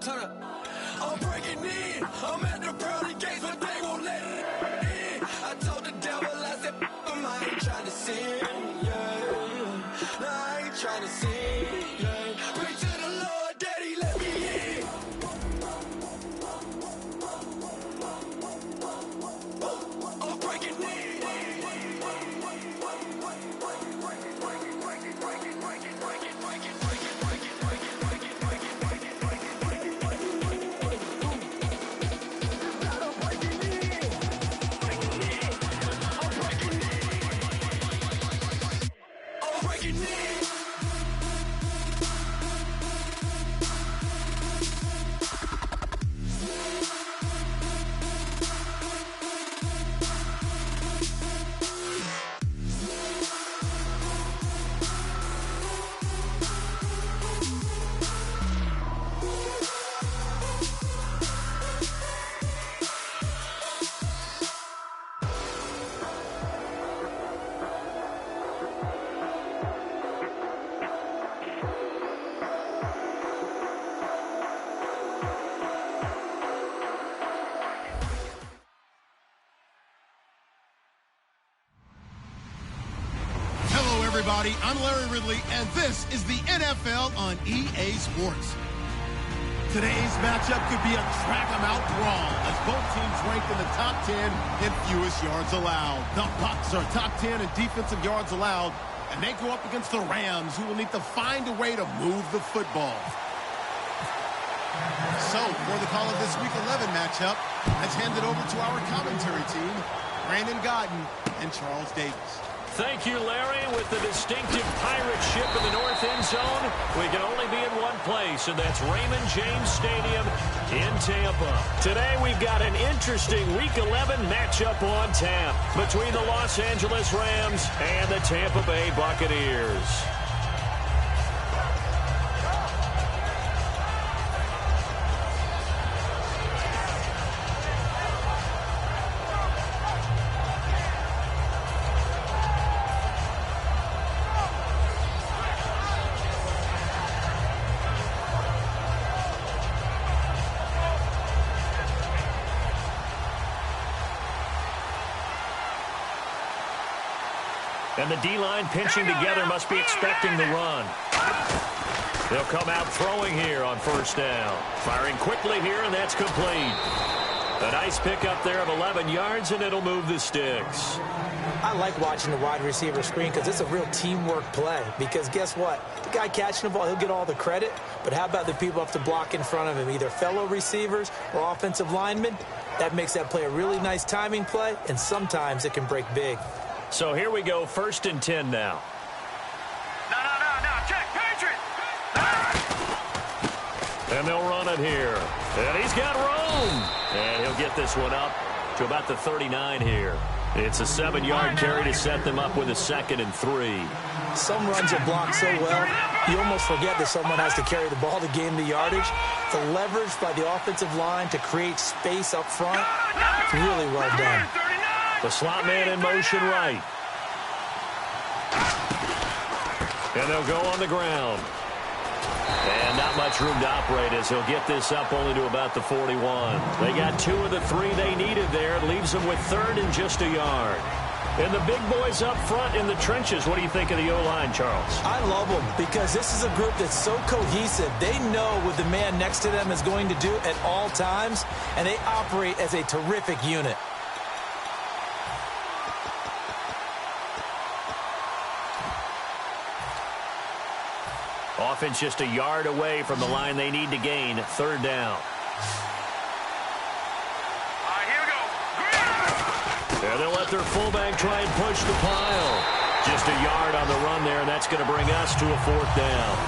Turn up. I'm breaking in. I'm at the pearly gates, but they won't let it in. I told the devil, I said, I ain't trying to sin, yeah. No, I ain't trying to sin, yeah. Pray to the Lord that he let me in. I'm breaking in. Everybody, I'm Larry Ridley, and this is the NFL on EA Sports. Today's matchup could be a track-em-out brawl as both teams ranked in the top 10 in fewest yards allowed. The Bucs are top 10 in defensive yards allowed, and they go up against the Rams, who will need to find a way to move the football. So, for the call of this Week 11 matchup, let's hand it over to our commentary team, Brandon Godden and Charles Davis. Thank you, Larry. With the distinctive pirate ship in the north end zone, we can only be in one place, and that's Raymond James Stadium in Tampa. Today, we've got an interesting Week 11 matchup on tap between the Los Angeles Rams and the Tampa Bay Buccaneers. And the D-line pinching together must be expecting the run. They'll come out throwing here on first down. Firing quickly here, and that's complete. A nice pickup there of 11 yards, and it'll move the sticks. I like watching the wide receiver screen because it's a real teamwork play. Because guess what? The guy catching the ball, he'll get all the credit. But how about the people up to block in front of him, either fellow receivers or offensive linemen? That makes that play a really nice timing play, and sometimes it can break big. So here we go, 1st and 10 now. No, check, Patriot! And they'll run it here. And he's got room. And he'll get this one up to about the 39 here. It's a 7-yard carry to set them up with a 2nd and 3. Some runs are blocked so well, you almost forget that someone has to carry the ball to gain the yardage. The leverage by the offensive line to create space up front, it's really well done. The slot man in motion right. And they'll go on the ground. And not much room to operate as he'll get this up only to about the 41. They got 2 of the 3 they needed there. It leaves them with 3rd and just a yard. And the big boys up front in the trenches. What do you think of the O-line, Charles? I love them because this is a group that's so cohesive. They know what the man next to them is going to do at all times, and they operate as a terrific unit. Offense just a yard away from the line they need to gain. 3rd down. Here we go. There they'll let their fullback try and push the pile. Just a yard on the run there, and that's going to bring us to a 4th down.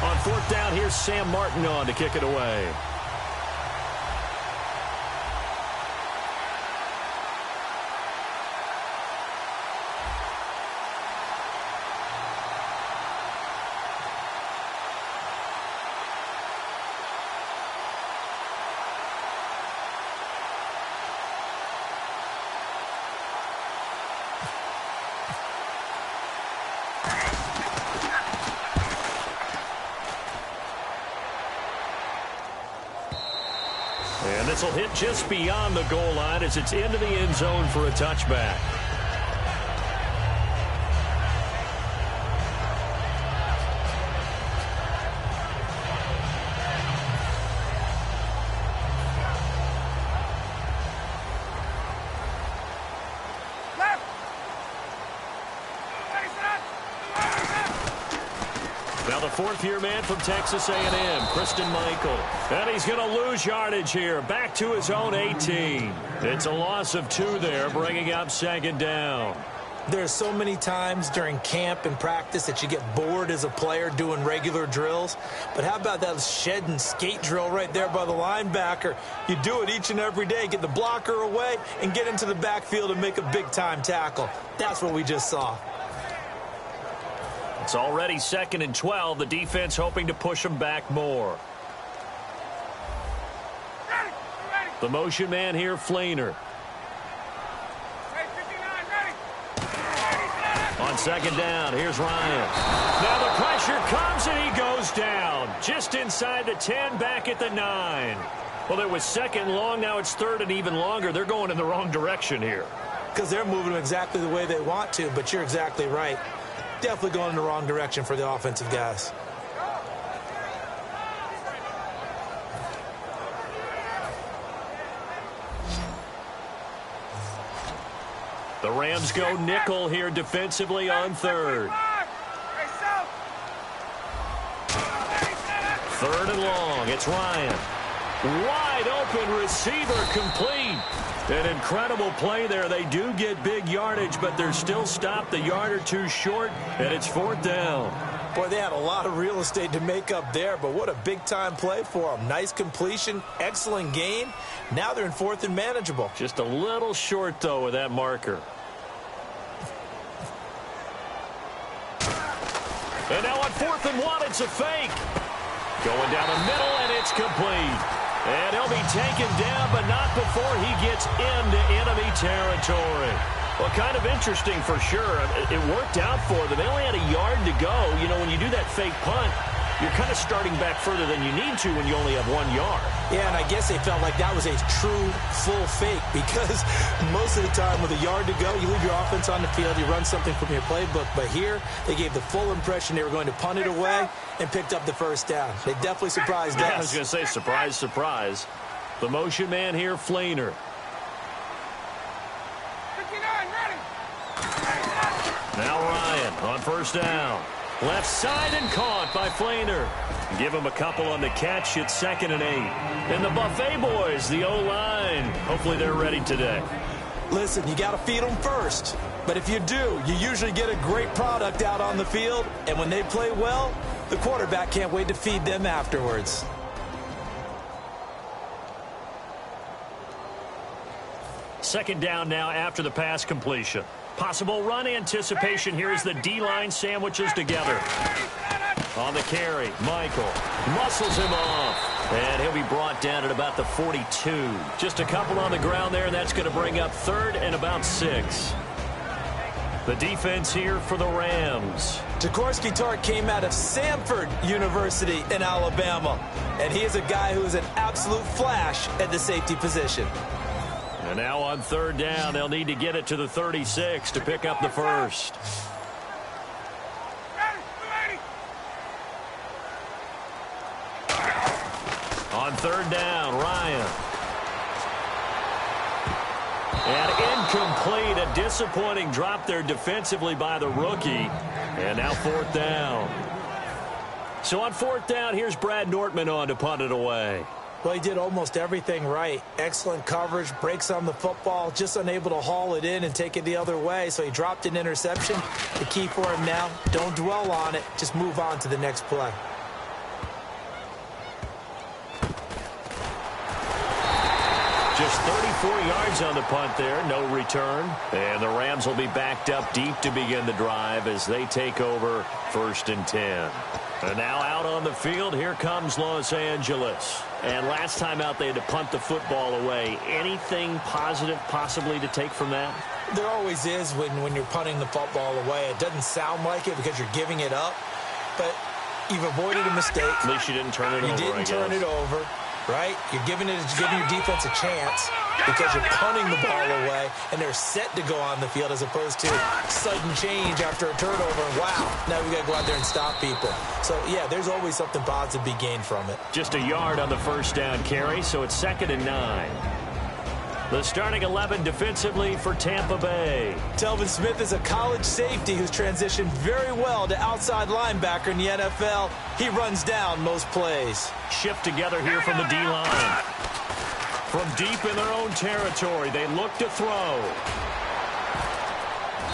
On 4th down, here's Sam Martin on to kick it away. And this will hit just beyond the goal line as it's into the end zone for a touchback. Now the fourth-year man from Texas A&M, Christian Michael. And he's going to lose yardage here, back to his own 18. It's a loss of 2 there, bringing up second down. There's so many times during camp and practice that you get bored as a player doing regular drills. But how about that shed and skate drill right there by the linebacker? You do it each and every day. Get the blocker away and get into the backfield and make a big-time tackle. That's what we just saw. It's already 2nd and 12. The defense hoping to push them back more. The motion man here, Flainer. On second down, here's Ryan. Now the pressure comes and he goes down. Just inside the 10, back at the 9. Well, it was 2nd long, now it's 3rd and even longer. They're going in the wrong direction here. Because they're moving exactly the way they want to, but you're exactly right. Definitely going in the wrong direction for the offensive guys. The Rams go nickel here defensively on 3rd. 3rd and long. It's Ryan. Wide open receiver complete. An incredible play there. They do get big yardage, but they're still stopped a yard or 2 short, and it's 4th down. Boy, they had a lot of real estate to make up there, but what a big-time play for them. Nice completion, excellent gain. Now they're in 4th and manageable. Just a little short, though, with that marker. And now on 4th and 1, it's a fake. Going down the middle, and it's complete. And he'll be taken down, but not before he gets into enemy territory. Well, kind of interesting for sure. It worked out for them. They only had a yard to go. You know, when you do that fake punt, you're kind of starting back further than you need to when you only have 1 yard. Yeah, and I guess they felt like that was a true full fake because most of the time with a yard to go, you leave your offense on the field, you run something from your playbook. But here, they gave the full impression they were going to punt it away and picked up the first down. They definitely surprised us. Yeah, I was going to say, surprise, surprise. The motion man here, Flainer. 59, ready. Now Ryan on 1st down. Left side and caught by Flainer. Give him a couple on the catch. It's 2nd and 8. And the Buffet boys, the O-line, hopefully they're ready today. Listen, you got to feed them first. But if you do, you usually get a great product out on the field. And when they play well, the quarterback can't wait to feed them afterwards. Second down now after the pass completion. Possible run anticipation here as the D-line sandwiches together. On the carry, Michael muscles him off. And he'll be brought down at about the 42. Just a couple on the ground there, and that's going to bring up 3rd and about 6. The defense here for the Rams. Jaworski Tartt came out of Samford University in Alabama. And he is a guy who is an absolute flash at the safety position. And now on 3rd down, they'll need to get it to the 36 to pick up the first. On 3rd down, Ryan. And incomplete, a disappointing drop there defensively by the rookie. And now 4th down. So on 4th down, here's Brad Nortman on to punt it away. Well, he did almost everything right. Excellent coverage, breaks on the football, just unable to haul it in and take it the other way. So he dropped an interception. The key for him now, don't dwell on it. Just move on to the next play. Just 34 yards on the punt there, no return. And the Rams will be backed up deep to begin the drive as they take over 1st and 10. And now out on the field, here comes Los Angeles. And last time out, they had to punt the football away. Anything positive possibly to take from that? There always is when you're punting the football away. It doesn't sound like it because you're giving it up, but you've avoided a mistake. At least you didn't turn it over, You didn't turn it over. right? You're giving your defense a chance because you're punting the ball away, and they're set to go on the field as opposed to sudden change after a turnover, and wow, now we got to go out there and stop people. So, yeah, there's always something positive to be gained from it. Just a yard on the first down carry, so it's 2nd and 9. The starting 11 defensively for Tampa Bay. Telvin Smith is a college safety who's transitioned very well to outside linebacker in the NFL. He runs down most plays. Shift together here from the D-line. From deep in their own territory, they look to throw.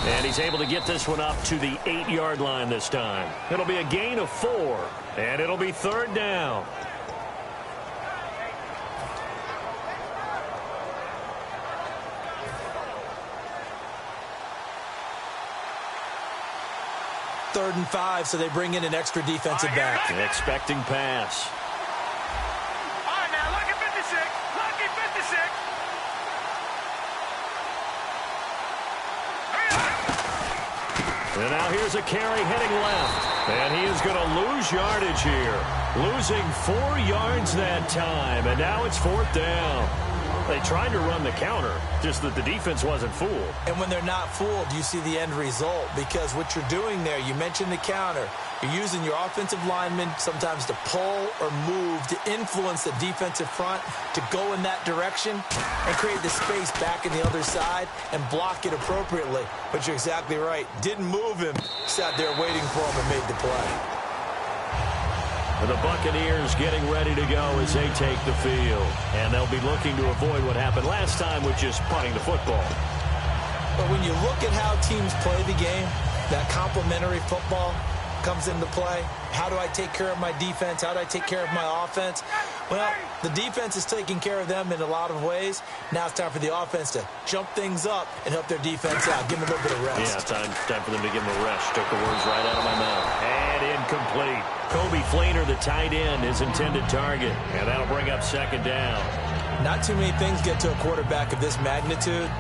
And he's able to get this one up to the 8-yard line this time. It'll be a gain of 4, and it'll be 3rd down. Third and 5, so they bring in an extra defensive back. Expecting pass. All right, now, lucky 56. Lucky 56. And now here's a carry heading left. And he is going to lose yardage here. Losing 4 yards that time. And now it's 4th down. They tried to run the counter, just that the defense wasn't fooled. And when they're not fooled, you see the end result, because what you're doing there, you mentioned the counter. You're using your offensive linemen sometimes to pull or move to influence the defensive front to go in that direction and create the space back in the other side and block it appropriately. But you're exactly right. Didn't move him. Sat there waiting for him and made the play. The Buccaneers getting ready to go as they take the field. And they'll be looking to avoid what happened last time, which is punting the football. But when you look at how teams play the game, that complementary football comes into play. How do I take care of my defense? How do I take care of my offense? Well, the defense is taking care of them in a lot of ways. Now it's time for the offense to jump things up and help their defense out. Give them a little bit of rest. Yeah, time for them to give them a rest. Took the words right out of my mouth. And incomplete. Kobe Fleener, the tight end, his intended target. And that'll bring up 2nd down. Not too many things get to a quarterback of this magnitude,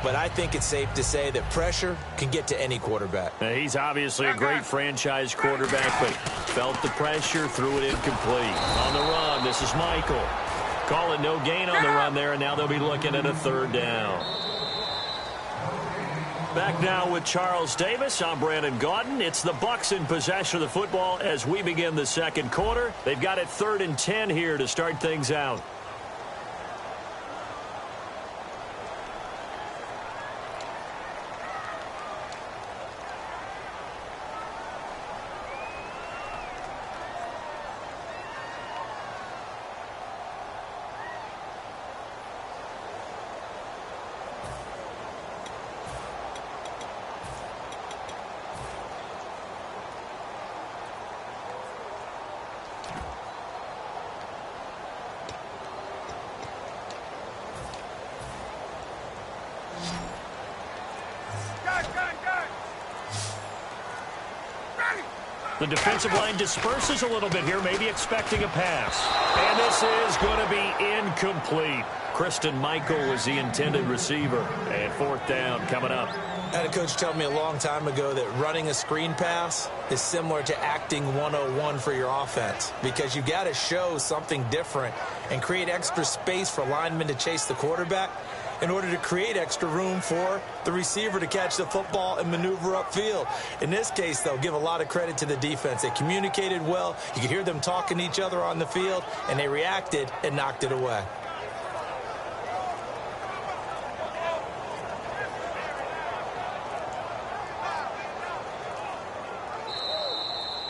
but I think it's safe to say that pressure can get to any quarterback. Now, he's obviously a great franchise quarterback, but felt the pressure, threw it incomplete. On the run, this is Michael. Call it no gain on the run there, and now they'll be looking at a 3rd down. Back now with Charles Davis. I'm Brandon Gaudin. It's the Bucs in possession of the football as we begin the 2nd quarter. They've got it 3rd and 10 here to start things out. The defensive line disperses a little bit here, maybe expecting a pass. And this is going to be incomplete. Kristen Michael was the intended receiver. And 4th down coming up. I had a coach tell me a long time ago that running a screen pass is similar to acting 101 for your offense, because you've got to show something different and create extra space for linemen to chase the quarterback in order to create extra room for the receiver to catch the football and maneuver upfield. In this case, though, give a lot of credit to the defense. They communicated well. You could hear them talking to each other on the field, and they reacted and knocked it away.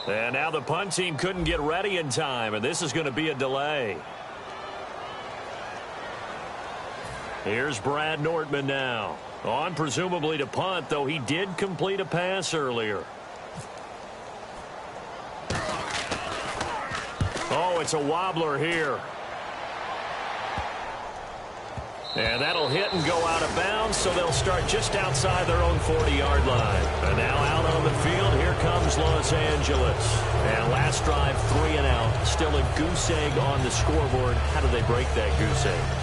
And now the punt team couldn't get ready in time, and this is going to be a delay. Here's Brad Nortman now. On presumably to punt, though he did complete a pass earlier. Oh, it's a wobbler here. And that'll hit and go out of bounds, so they'll start just outside their own 40-yard line. And now out on the field, here comes Los Angeles. And last drive, 3 and out. Still a goose egg on the scoreboard. How do they break that goose egg?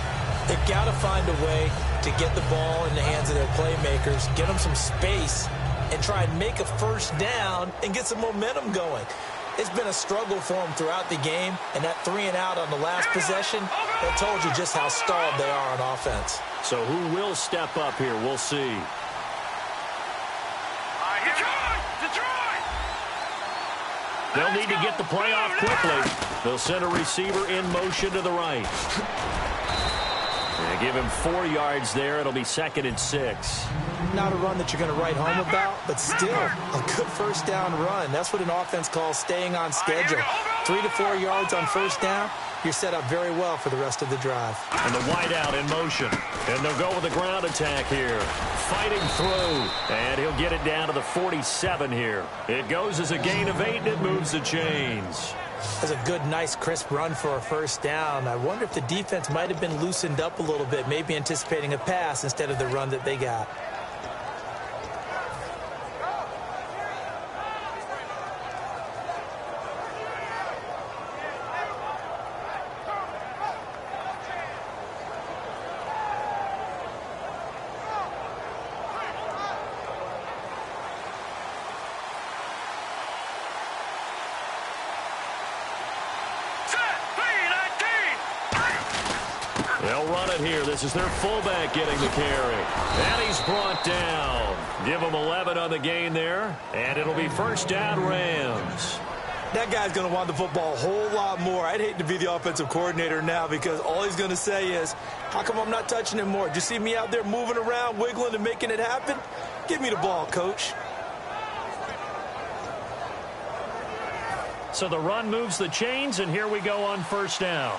They've got to find a way to get the ball in the hands of their playmakers, get them some space, and try and make a 1st down and get some momentum going. It's been a struggle for them throughout the game, and that 3-and-out on the last possession, that told you just how stalled they are on offense. So who will step up here? We'll see. Detroit! They'll need to get the play off quickly. They'll send a receiver in motion to the right. They give him 4 yards there. It'll be 2nd and 6. Not a run that you're going to write home about, but still a good first down run. That's what an offense calls staying on schedule. 3 to 4 yards on first down. You're set up very well for the rest of the drive. And the wideout in motion. And they'll go with the ground attack here. Fighting through. And he'll get it down to the 47 here. It goes as a gain of 8, and it moves the chains. That's a good, nice, crisp run for a first down. I wonder if the defense might have been loosened up a little bit, maybe anticipating a pass instead of the run that they got. They'll run it here. This is their fullback getting the carry. And he's brought down. Give him 11 on the gain there. And it'll be first down Rams. That guy's going to want the football a whole lot more. I'd hate to be the offensive coordinator now because all he's going to say is, how come I'm not touching him more? Do you see me out there moving around, wiggling, and making it happen? Give me the ball, coach. So the run moves the chains, and here we go on first down.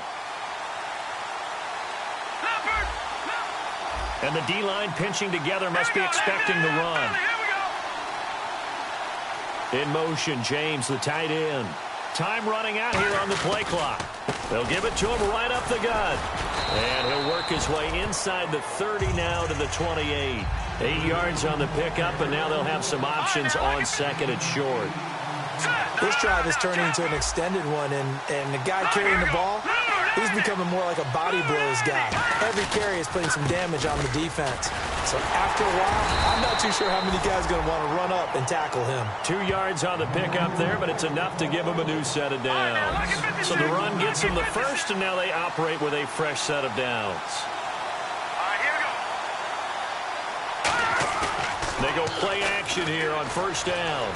And the D-line pinching together must be expecting the run. In motion, James, the tight end. Time running out here on the play clock. They'll give it to him right up the gut. And he'll work his way inside the 30 now to the 28. 8 yards on the pickup, and now they'll have some options on second and short. This drive is turning into an extended one, and the guy carrying the ball, he's becoming more like a body blows guy. Every carry is putting some damage on the defense. So after a while, I'm not too sure how many guys are going to want to run up and tackle him. 2 yards on the pickup there, but it's enough to give him a new set of downs. So the run gets him the first, and now they operate with a fresh set of downs. They go play action here on first down.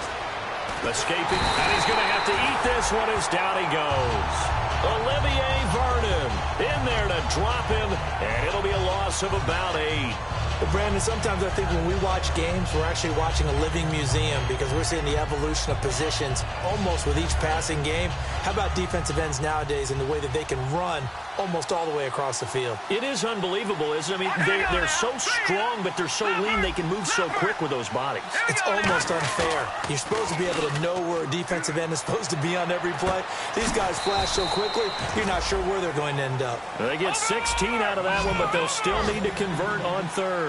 Escaping, and he's going to have to eat this one as down he goes. Olivier Vernon in there to drop him, and it'll be a loss of about 8. Well, Brandon, sometimes I think when we watch games, we're actually watching a living museum because we're seeing the evolution of positions almost with each passing game. How about defensive ends nowadays and the way that they can run almost all the way across the field? It is unbelievable, isn't it? I mean, they're so strong, but they're so lean, they can move so quick with those bodies. It's almost unfair. You're supposed to be able to know where a defensive end is supposed to be on every play. These guys flash so quickly, you're not sure where they're going to end up. They get 16 out of that one, but they'll still need to convert on third.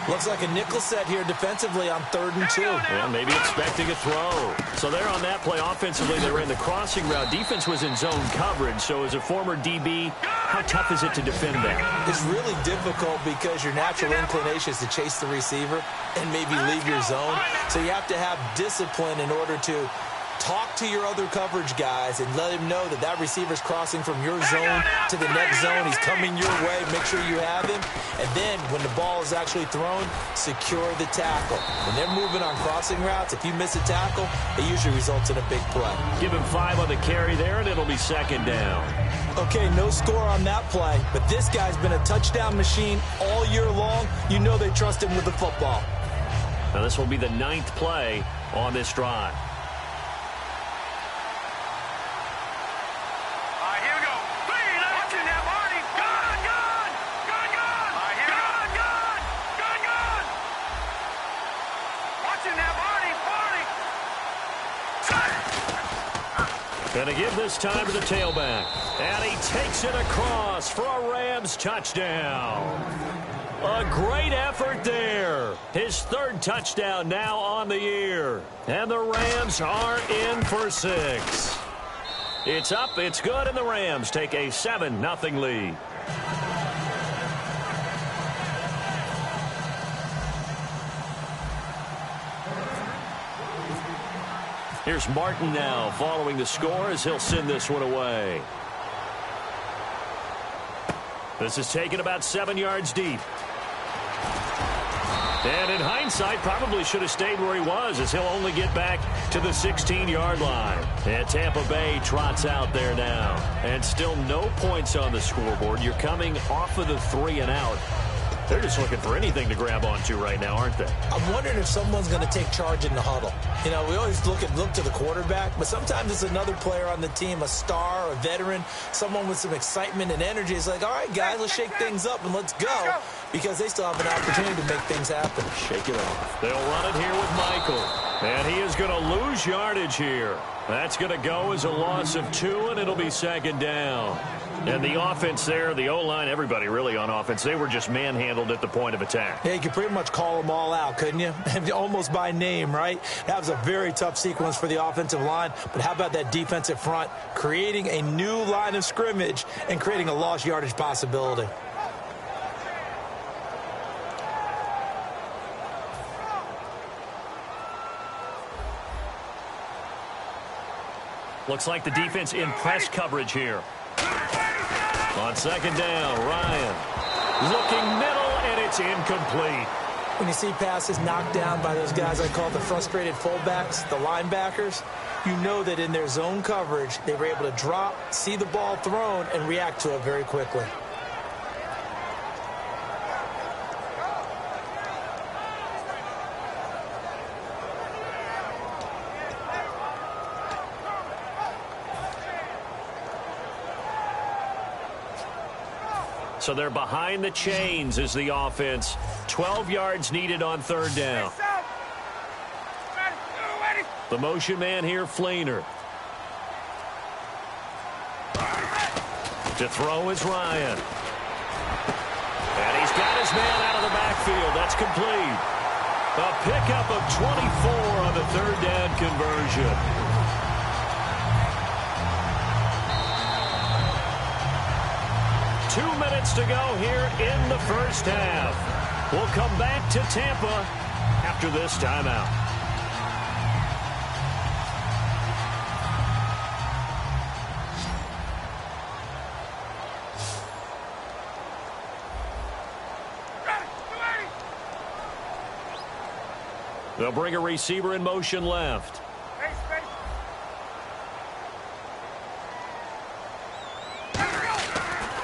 Looks like a nickel set here defensively on 3rd and 2. Yeah, maybe expecting a throw. So there on that play offensively, they ran the crossing route. Defense was in zone coverage. So as a former DB, how tough is it to defend that? It's really difficult because your natural inclination is to chase the receiver and maybe leave your zone. So you have to have discipline in order to talk to your other coverage guys and let him know that that receiver's crossing from your zone to the next zone. He's coming your way. Make sure you have him. And then when the ball is actually thrown, secure the tackle. When they're moving on crossing routes, if you miss a tackle, it usually results in a big play. Give him 5 on the carry there, and it'll be 2nd down. Okay, no score on that play, but this guy's been a touchdown machine all year long. You know they trust him with the football. Now this will be the 9th play on this drive. Going to give this time to the tailback. And he takes it across for a Rams touchdown. A great effort there. His 3rd touchdown now on the year. And the Rams are in for 6. It's up, it's good, and the Rams take a 7-0 lead. Here's Martin now following the score as he'll send this one away. This is taken about 7 yards deep. And in hindsight, probably should have stayed where he was, as he'll only get back to the 16-yard line. And Tampa Bay trots out there now. And still no points on the scoreboard. You're coming off of the 3 and out. They're just looking for anything to grab onto right now, aren't they? I'm wondering if someone's going to take charge in the huddle. You know, we always look to the quarterback, but sometimes it's another player on the team, a star, a veteran, someone with some excitement and energy. It's like, all right, guys, let's shake things up and let's go, because they still have an opportunity to make things happen. Shake it off. They'll run it here with Michael. And he is going to lose yardage here. That's going to go as a loss of 2, and it'll be 2nd down. And the offense there, the O-line, everybody really on offense, they were just manhandled at the point of attack. Yeah, you could pretty much call them all out, couldn't you? Almost by name, right? That was a very tough sequence for the offensive line. But how about that defensive front, creating a new line of scrimmage and creating a lost yardage possibility? Looks like the defense in press coverage here. On 2nd down, Ryan looking middle, and it's incomplete. When you see passes knocked down by those guys I call the frustrated fullbacks, the linebackers, you know that in their zone coverage, they were able to drop, see the ball thrown, and react to it very quickly. So they're behind the chains as the offense. 12 yards needed on 3rd down. The motion man here, Flainer. To throw is Ryan. And he's got his man out of the backfield. That's complete. A pickup of 24 on the 3rd down conversion. 2 minutes to go here in the 1st half. We'll come back to Tampa after this timeout. They'll bring a receiver in motion left.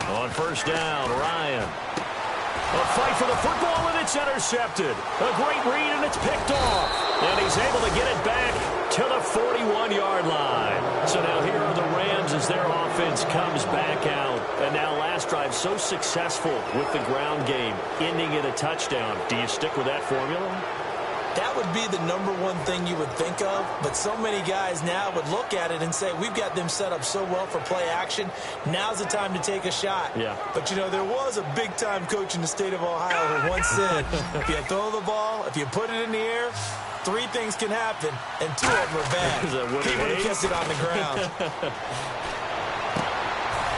On 1st down, Ryan. A fight for the football, and it's intercepted. A great read, and it's picked off. And he's able to get it back to the 41-yard line. So now here are the Rams as their offense comes back out. And now last drive so successful with the ground game, ending in a touchdown. Do you stick with that formula? That would be the #1 thing you would think of, but so many guys now would look at it and say, we've got them set up so well for play action. Now's the time to take a shot. Yeah. But, you know, there was a big-time coach in the state of Ohio who once said, if you throw the ball, if you put it in the air, 3 things can happen, and 2 of them are bad. He would have kept it on the ground.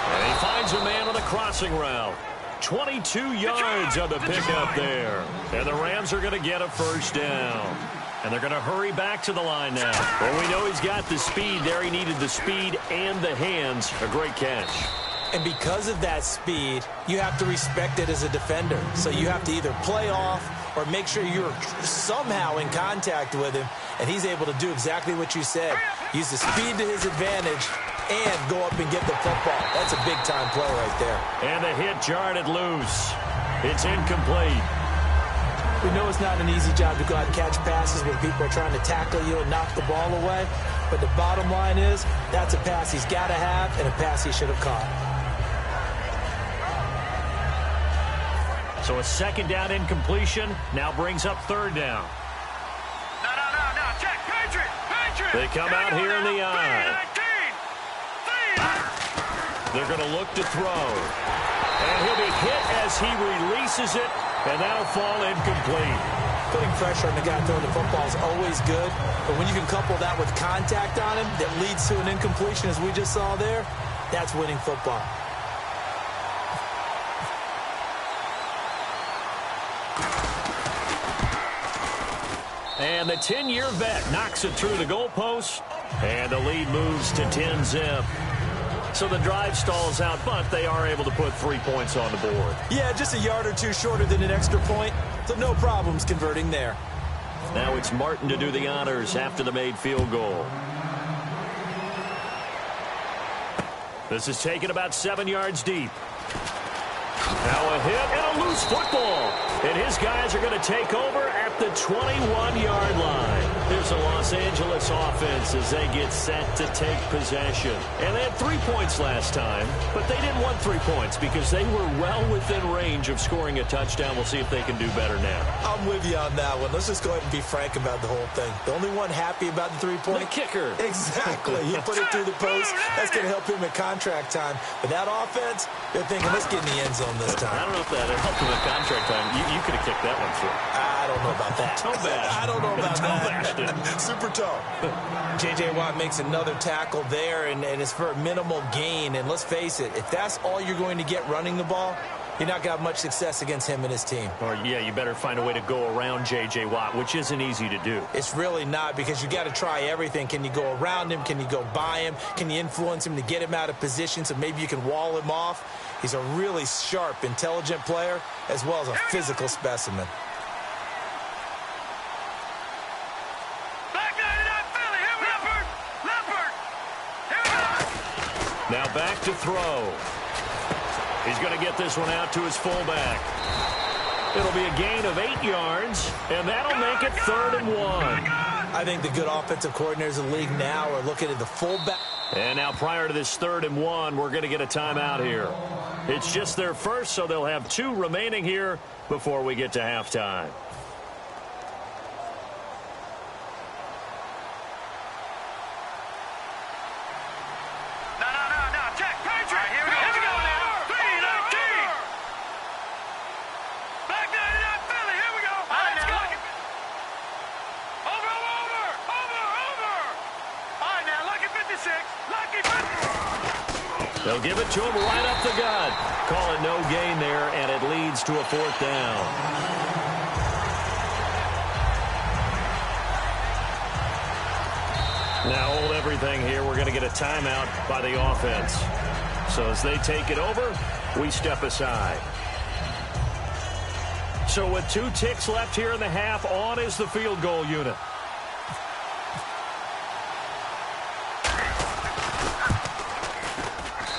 And he finds a man on a crossing route. 22 yards on the pickup there. And the Rams are going to get a 1st down. And they're going to hurry back to the line now. Well, we know he's got the speed there. He needed the speed and the hands. A great catch. And because of that speed, you have to respect it as a defender. So you have to either play off or make sure you're somehow in contact with him. And he's able to do exactly what you said. Use the speed to his advantage and go up and get the football. That's a big-time play right there. And the hit jarred it loose. It's incomplete. We know it's not an easy job to go out and catch passes when people are trying to tackle you and knock the ball away. But the bottom line is, that's a pass he's got to have and a pass he should have caught. So a 2nd down incompletion now brings up 3rd down. No. Check. Patriot. They come out here in the eye. They're going to look to throw. And he'll be hit as he releases it, and that'll fall incomplete. Putting pressure on the guy throwing the football is always good, but when you can couple that with contact on him that leads to an incompletion, as we just saw there, that's winning football. And the 10-year vet knocks it through the goalpost And the lead moves to 10-zip. So the drive stalls out, but they are able to put 3 points on the board. Yeah, just a yard or two shorter than an extra point, so no problems converting there. Now it's Martin to do the honors after the made field goal. This is taken about 7 yards deep. Now a hit and a loose football. And his guys are going to take over at the 21-yard line. There's a Los Angeles offense as they get set to take possession. And they had 3 points last time, but they didn't want 3 points because they were well within range of scoring a touchdown. We'll see if they can do better now. I'm with you on that one. Let's just go ahead and be frank about the whole thing. The only one happy about the 3-point? The kicker. Exactly. He put it through the post. That's going to help him at contract time. But that offense, they're thinking, let's get in the end zone this time. I don't know if that helped him at contract time. You could have kicked that one through. I don't know about that. Toe bash. I don't know about that. Bashed. Super toe. J.J. Watt makes another tackle there, and it's for a minimal gain. And let's face it, if that's all you're going to get running the ball, you're not going to have much success against him and his team. Or, yeah, you better find a way to go around J.J. Watt, which isn't easy to do. It's really not, because you got to try everything. Can you go around him? Can you go by him? Can you influence him to get him out of position so maybe you can wall him off? He's a really sharp, intelligent player, as well as a physical specimen. Now back to throw. He's going to get this one out to his fullback. It'll be a gain of 8 yards, and that'll make it 3rd and 1. I think the good offensive coordinators in the league now are looking at the fullback. And now prior to this 3rd and 1, we're going to get a timeout here. It's just their first, so they'll have 2 remaining here before we get to halftime. They'll give it to him right up the gut. Call it no gain there, and it leads to a 4th down. Now hold everything here. We're going to get a timeout by the offense. So as they take it over, we step aside. So with 2 ticks left here in the half, on is the field goal unit.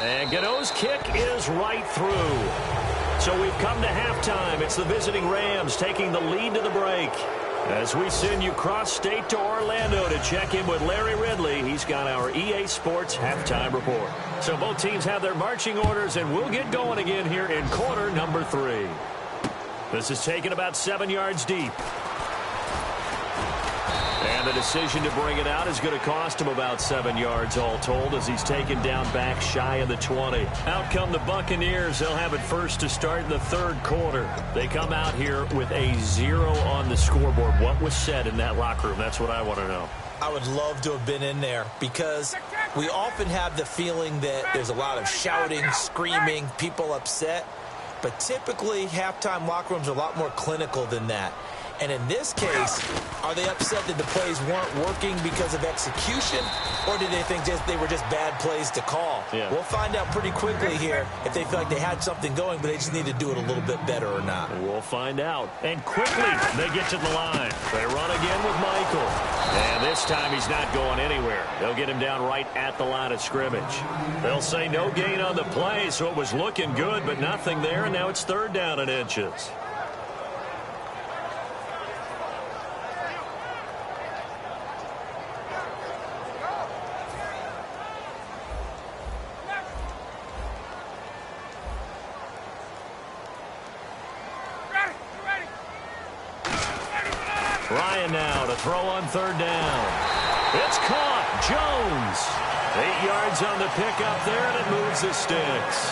And Gano's kick is right through. So we've come to halftime. It's the visiting Rams taking the lead to the break. As we send you cross-state to Orlando to check in with Larry Ridley. He's got our EA Sports halftime report. So both teams have their marching orders, and we'll get going again here in quarter number 3. This is taken about 7 yards deep. And the decision to bring it out is going to cost him about 7 yards all told as he's taken down back shy of the 20. Out come the Buccaneers. They'll have it first to start in the 3rd quarter. They come out here with a 0 on the scoreboard. What was said in that locker room? That's what I want to know. I would love to have been in there because we often have the feeling that there's a lot of shouting, screaming, people upset. But typically, halftime locker rooms are a lot more clinical than that. And in this case, are they upset that the plays weren't working because of execution, or did they think they were just bad plays to call? Yeah. We'll find out pretty quickly here if they feel like they had something going, but they just need to do it a little bit better or not. We'll find out. And quickly, they get to the line. They run again with Michael. And this time, he's not going anywhere. They'll get him down right at the line of scrimmage. They'll say no gain on the play, so it was looking good, but nothing there, and now it's 3rd down and inches. Ryan now to throw on 3rd down. It's caught. Jones. 8 yards on the pickup there, and it moves the sticks.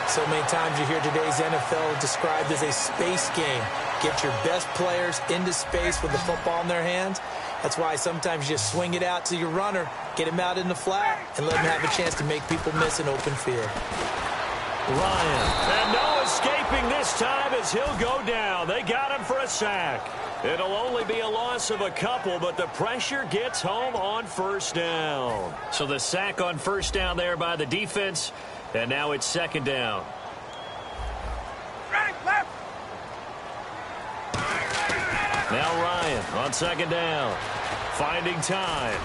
So many times you hear today's NFL described as a space game. Get your best players into space with the football in their hands. That's why sometimes you just swing it out to your runner, get him out in the flat, and let him have a chance to make people miss an open field. Ryan. And no escaping this time as he'll go down. They got him for a a sack. It'll only be a loss of a couple, but the pressure gets home on first down. So the sack on first down there by the defense, and now it's second down. Ready, left. Now Ryan on second down, finding time.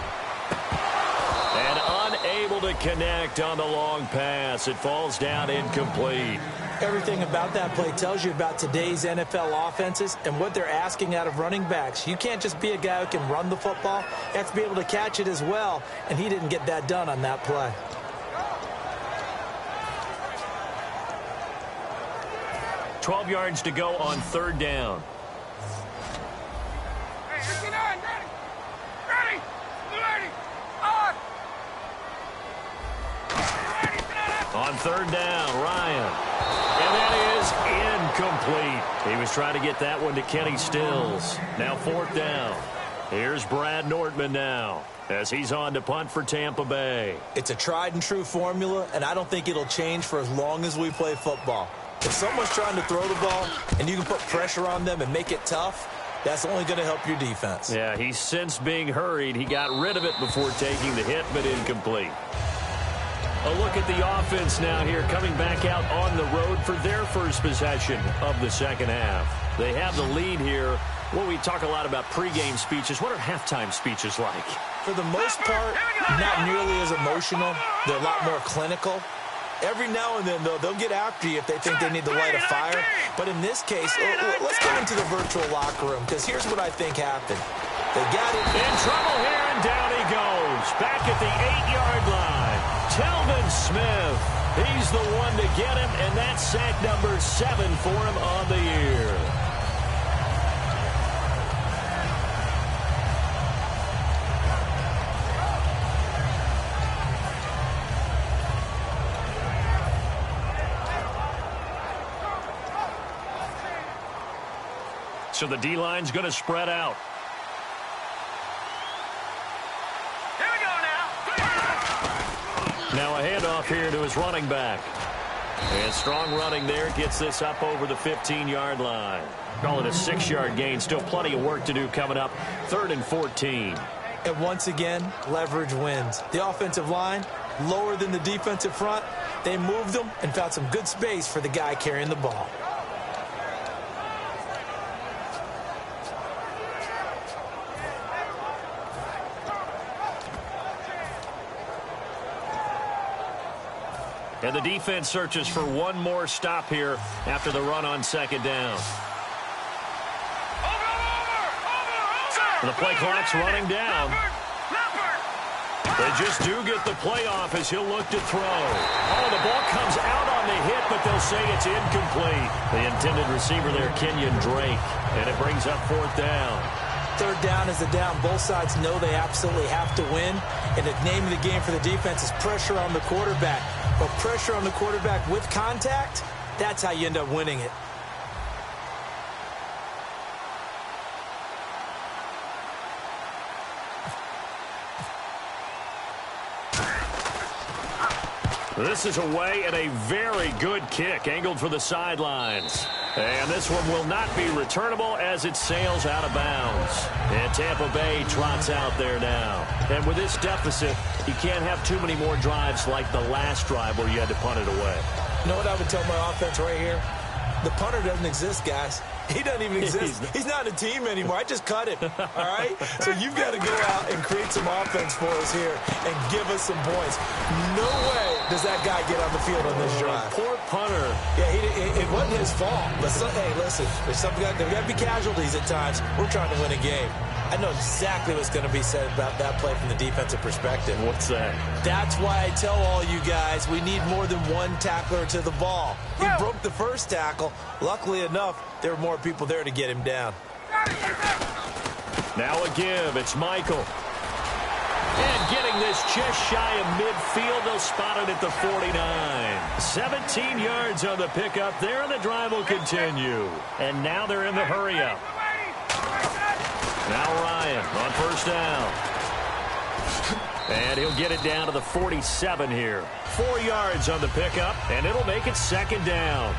And unable to connect on the long pass. It falls down incomplete. Everything about that play tells you about today's NFL offenses and what they're asking out of running backs. You can't just be a guy who can run the football. You have to be able to catch it as well, and he didn't get that done on that play. – 12 yards to go on third down. Hey, 59, ready. Ready. Ready. On. On third down, Ryan. And that is incomplete. He was trying to get that one to Kenny Stills. Now fourth down. Here's Brad Nortman now as he's on to punt for Tampa Bay. It's a tried and true formula, and I don't think it'll change for as long as we play football. If someone's trying to throw the ball and you can put pressure on them and make it tough, that's only going to help your defense. Yeah, he's since being hurried. He got rid of it before taking the hit, but incomplete. A look at the offense now here, coming back out on the road for their first possession of the second half. They have the lead here. Well, we talk a lot about pregame speeches. What are halftime speeches like? For the most part, not nearly as emotional. They're a lot more clinical. Every now and then, though, they'll get after you if they think they need to light a fire. But in this case, let's get into the virtual locker room, because here's what I think happened. They got it. In trouble here, and down he goes. Back at the 8-yard line. Telvin Smith. He's the one to get him, and that's sack number 7 for him on the year. So the D-line's going to spread out. Here we go now. Now a handoff here to his running back. And strong running there gets this up over the 15-yard line. Call it a 6-yard gain. Still plenty of work to do coming up. 3rd and 14. And once again, leverage wins. The offensive line, lower than the defensive front. They moved them and found some good space for the guy carrying the ball. And the defense searches for one more stop here after the run on second down. The play clock's running down. They just do get the play off as he'll look to throw. Oh, the ball comes out on the hit, but they'll say it's incomplete. The intended receiver there, Kenyon Drake. And it brings up fourth down. Third down is the down. Both sides know they absolutely have to win. And the name of the game for the defense is pressure on the quarterback. But pressure on the quarterback with contact, that's how you end up winning it. This is away and a very good kick angled for the sidelines. And this one will not be returnable as it sails out of bounds. And Tampa Bay trots out there now. And with this deficit, you can't have too many more drives like the last drive where you had to punt it away. You know what I would tell my offense right here? The punter doesn't exist, guys. He doesn't even exist. He's not a team anymore. I just cut him, all right? So you've got to go out and create some offense for us here and give us some points. No way does that guy get on the field on this drive. Poor punter. Yeah, it wasn't his fault. But hey, listen, there's got to be casualties at times. We're trying to win a game. I know exactly what's going to be said about that play from the defensive perspective. What's that? That's why I tell all you guys we need more than one tackler to the ball. He broke the first tackle. Luckily enough, there were more people there to get him down. Now a give. It's Michael. And getting this just shy of midfield. They'll spot it at the 49. 17 yards on the pickup there, and the drive will continue. And now they're in the hurry-up. Now Ryan on first down. And he'll get it down to the 47 here. 4 yards on the pickup, and it'll make it second down.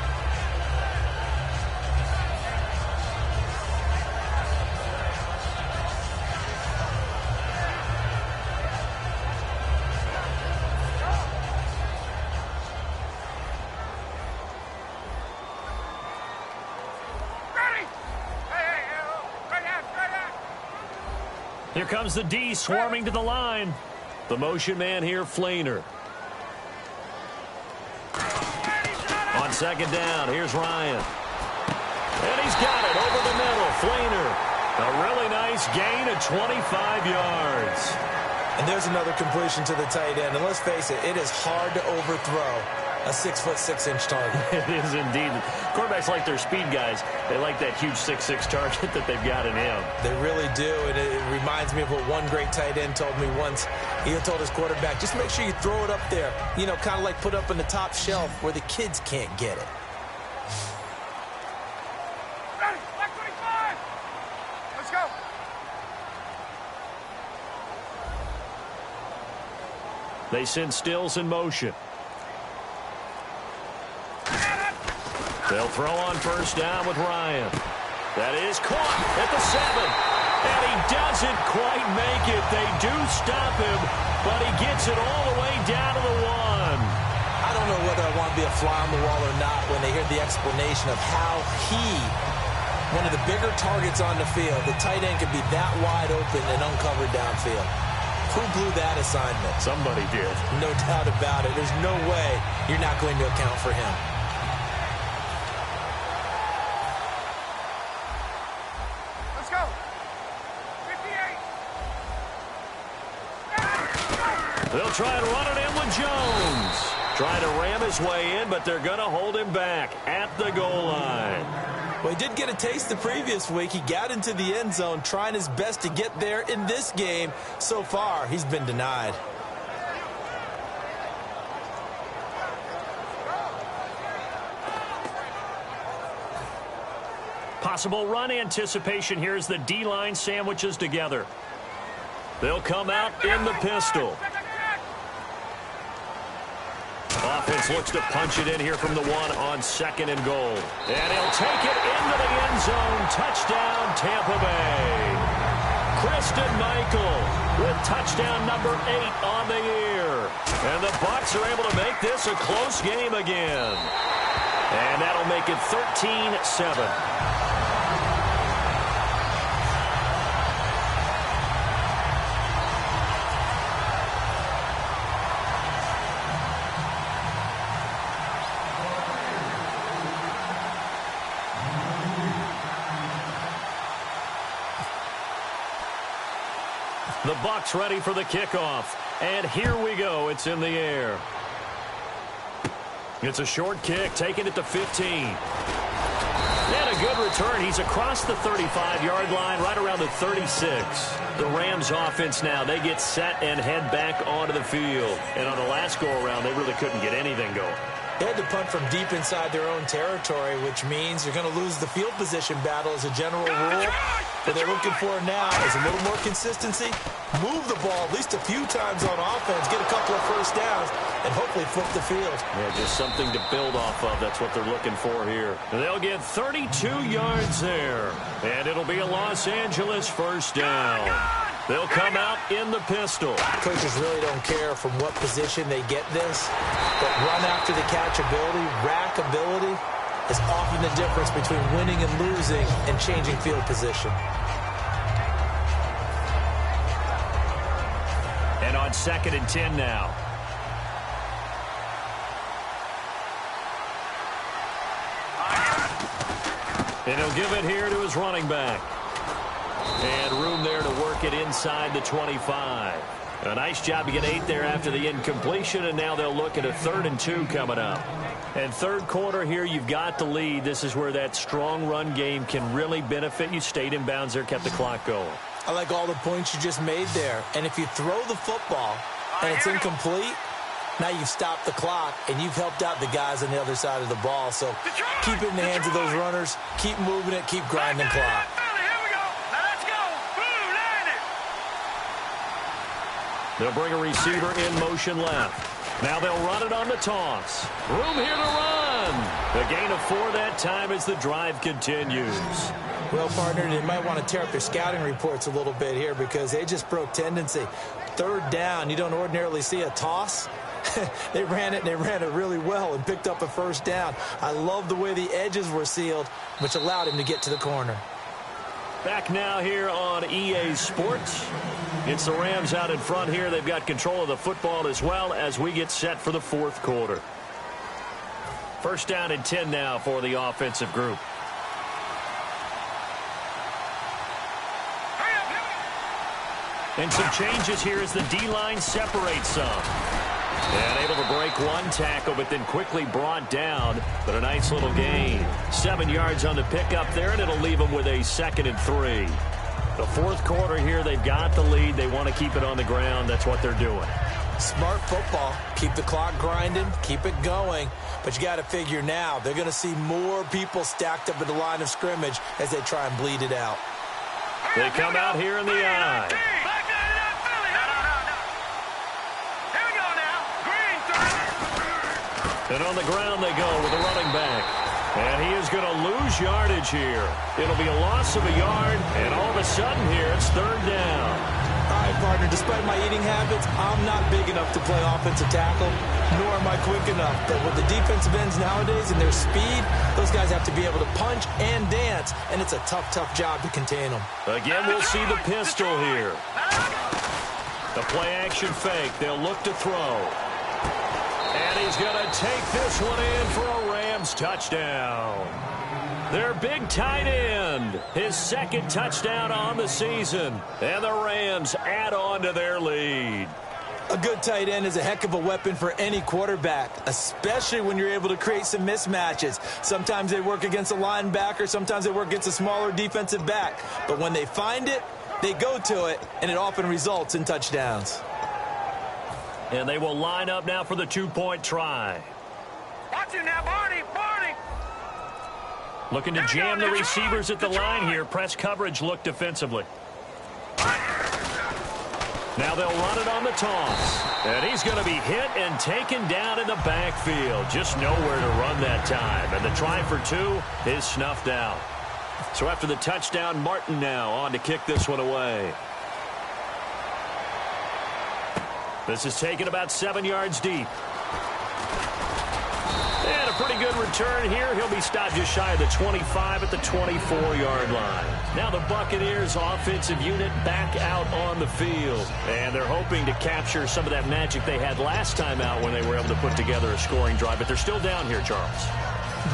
Here comes the D swarming to the line. The motion man here, Flainer. On second down, here's Ryan. And he's got it over the middle. Flainer. A really nice gain of 25 yards. And there's another completion to the tight end. And let's face it, it is hard to overthrow a 6'6" target. It is indeed. Quarterbacks like their speed guys. They like that huge 6'6" target that they've got in him. They really do, and it reminds me of what one great tight end told me once. He told his quarterback, just make sure you throw it up there. You know, kind of like put up on the top shelf where the kids can't get it. Ready, back 25. Let's go. They send Stills in motion. They'll throw on first down with Ryan. That is caught at the 7. And he doesn't quite make it. They do stop him, but he gets it all the way down to the 1. I don't know whether I want to be a fly on the wall or not when they hear the explanation of how one of the bigger targets on the field, the tight end could be that wide open and uncovered downfield. Who blew that assignment? Somebody did. No doubt about it. There's no way you're not going to account for him. Let's go. 58. They'll try and run it in with Jones. Trying to ram his way in, but they're going to hold him back at the goal line. Well, he did get a taste the previous week. He got into the end zone trying his best to get there in this game. So far, he's been denied. Possible run anticipation here as the D-line sandwiches together. They'll come out in the pistol. Offense looks to punch it in here from the 1 on 2nd and goal. And he'll take it into the end zone. Touchdown, Tampa Bay. Kristen Michael with touchdown number 8 on the year. And the Bucs are able to make this a close game again. And that'll make it 13-7. The Bucs ready for the kickoff. And here we go. It's in the air. It's a short kick, taking it to 15. And a good return. He's across the 35-yard line, right around the 36. The Rams offense now, they get set and head back onto the field. And on the last go-around, they really couldn't get anything going. They had to punt from deep inside their own territory, which means you're going to lose the field position battle as a general rule. What they're looking for now is a little more consistency, move the ball at least a few times on offense, get a couple of first downs, and hopefully flip the field. Yeah, just something to build off of. That's what they're looking for here. They'll get 32 yards there, and it'll be a Los Angeles first down. They'll come out in the pistol. Coaches really don't care from what position they get this, but run after the catch ability, rack ability, is often the difference between winning and losing and changing field position. And on 2nd and 10 now. And he'll give it here to his running back. And room there to work it inside the 25. A nice job to get 8 there after the incompletion, and now they'll look at a 3rd and 2 coming up. And third quarter here, you've got the lead. This is where that strong run game can really benefit you. Stayed in bounds there, kept the clock going. I like all the points you just made there. And if you throw the football and it's incomplete, now you've stopped the clock and you've helped out the guys on the other side of the ball. So keep it in the hands of those runners. Keep moving it. Keep grinding clock. They'll bring a receiver in motion left. Now they'll run it on the toss. Room here to run. The gain of 4 that time as the drive continues. Well, partner, they might want to tear up their scouting reports a little bit here because they just broke tendency. 3rd down, you don't ordinarily see a toss. They ran it really well and picked up a first down. I love the way the edges were sealed, which allowed him to get to the corner. Back now here on EA Sports. It's the Rams out in front here. They've got control of the football as well as we get set for the fourth quarter. First down and 10 now for the offensive group. And some changes here as the D-line separates some. And able to break one tackle, but then quickly brought down. But a nice little gain. 7 yards on the pickup there, and it'll leave them with a 2nd and 3. The fourth quarter here, they've got the lead. They want to keep it on the ground. That's what they're doing. Smart football. Keep the clock grinding. Keep it going. But you got to figure now, they're going to see more people stacked up at the line of scrimmage as they try and bleed it out. They come out here in the eye. And on the ground they go with a running back. And he is going to lose yardage here. It'll be a loss of a yard, and all of a sudden here it's 3rd down. All right, partner, despite my eating habits, I'm not big enough to play offensive tackle, nor am I quick enough. But with the defensive ends nowadays and their speed, those guys have to be able to punch and dance, and it's a tough, tough job to contain them. Again, we'll see the pistol here. The play-action fake. They'll look to throw. And he's going to take this one in for a Rams touchdown. Their big tight end, his 2nd touchdown on the season. And the Rams add on to their lead. A good tight end is a heck of a weapon for any quarterback, especially when you're able to create some mismatches. Sometimes they work against a linebacker, sometimes they work against a smaller defensive back. But when they find it, they go to it, and it often results in touchdowns. And they will line up now for the 2-point try. Watch him now, Barney. Looking to jam the receivers at the line here. Press coverage look defensively. Now they'll run it on the toss. And he's going to be hit and taken down in the backfield. Just nowhere to run that time. And the try for 2 is snuffed out. So after the touchdown, Martin now on to kick this one away. This is taken about 7 yards deep. And a pretty good return here. He'll be stopped just shy of the 25 at the 24-yard line. Now the Buccaneers offensive unit back out on the field. And they're hoping to capture some of that magic they had last time out when they were able to put together a scoring drive. But they're still down here, Charles.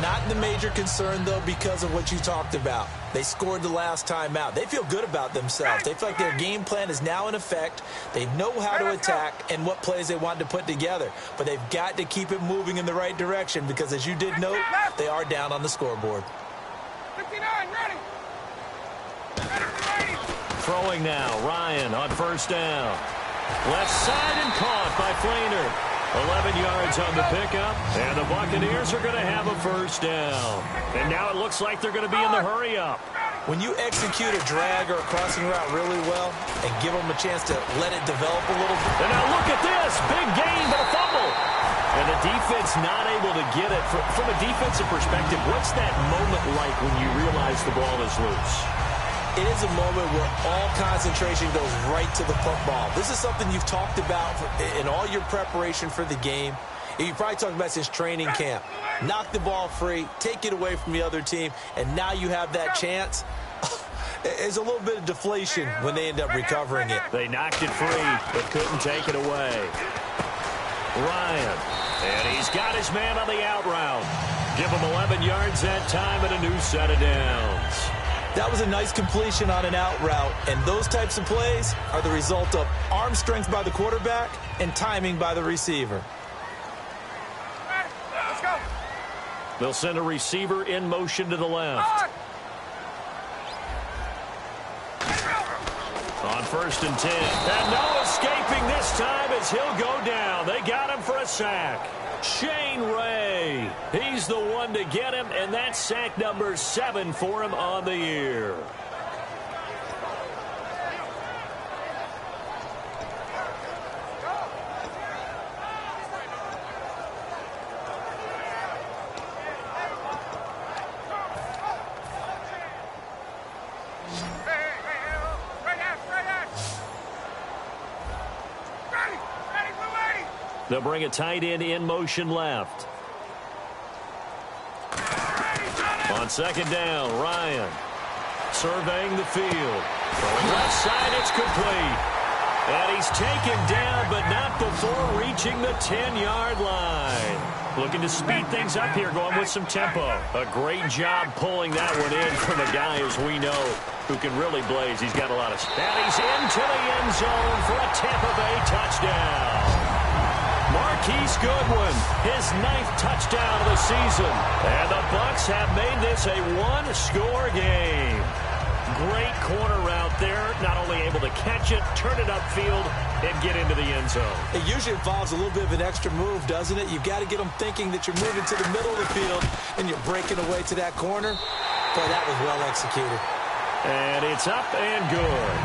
Not the major concern, though, because of what you talked about. They scored the last time out. They feel good about themselves. They feel like their game plan is now in effect. They know how to attack and what plays they want to put together. But they've got to keep it moving in the right direction because, as you did note, they are down on the scoreboard. 59, ready. Throwing now, Ryan on 1st down. Left side and caught by Flainer. 11 yards on the pickup, and the Buccaneers are going to have a 1st down. And now it looks like they're going to be in the hurry-up. When you execute a drag or a crossing route really well and give them a chance to let it develop a little bit. And now look at this. Big gain, but a fumble. And the defense not able to get it. From a defensive perspective, what's that moment like when you realize the ball is loose? It is a moment where all concentration goes right to the football. This is something you've talked about in all your preparation for the game. You probably talked about since training camp. Knock the ball free, take it away from the other team, and now you have that chance. There's a little bit of deflation when they end up recovering it. They knocked it free, but couldn't take it away. Ryan, and he's got his man on the out route. Give him 11 yards that time and a new set of downs. That was a nice completion on an out route, and those types of plays are the result of arm strength by the quarterback and timing by the receiver. Let's go. They'll send a receiver in motion to the left. On 1st and 10. And no escaping this time as he'll go down. They got him for a sack. Shane Ray. He's the one to get him, and that's sack number 7 for him on the year. They'll bring a tight end in motion left. On 2nd down, Ryan. surveying the field. Going left side, it's complete. And he's taken down, but not before reaching the 10-yard line. Looking to speed things up here, going with some tempo. A great job pulling that one in from a guy, as we know, who can really blaze. He's got a lot of... And he's into the end zone for a Tampa Bay touchdown. Marquise Goodwin, his 9th touchdown of the season. And the Bucs have made this a one-score game. Great corner route there. Not only able to catch it, turn it upfield, and get into the end zone. It usually involves a little bit of an extra move, doesn't it? You've got to get them thinking that you're moving to the middle of the field and you're breaking away to that corner. Boy, that was well executed. And it's up and good.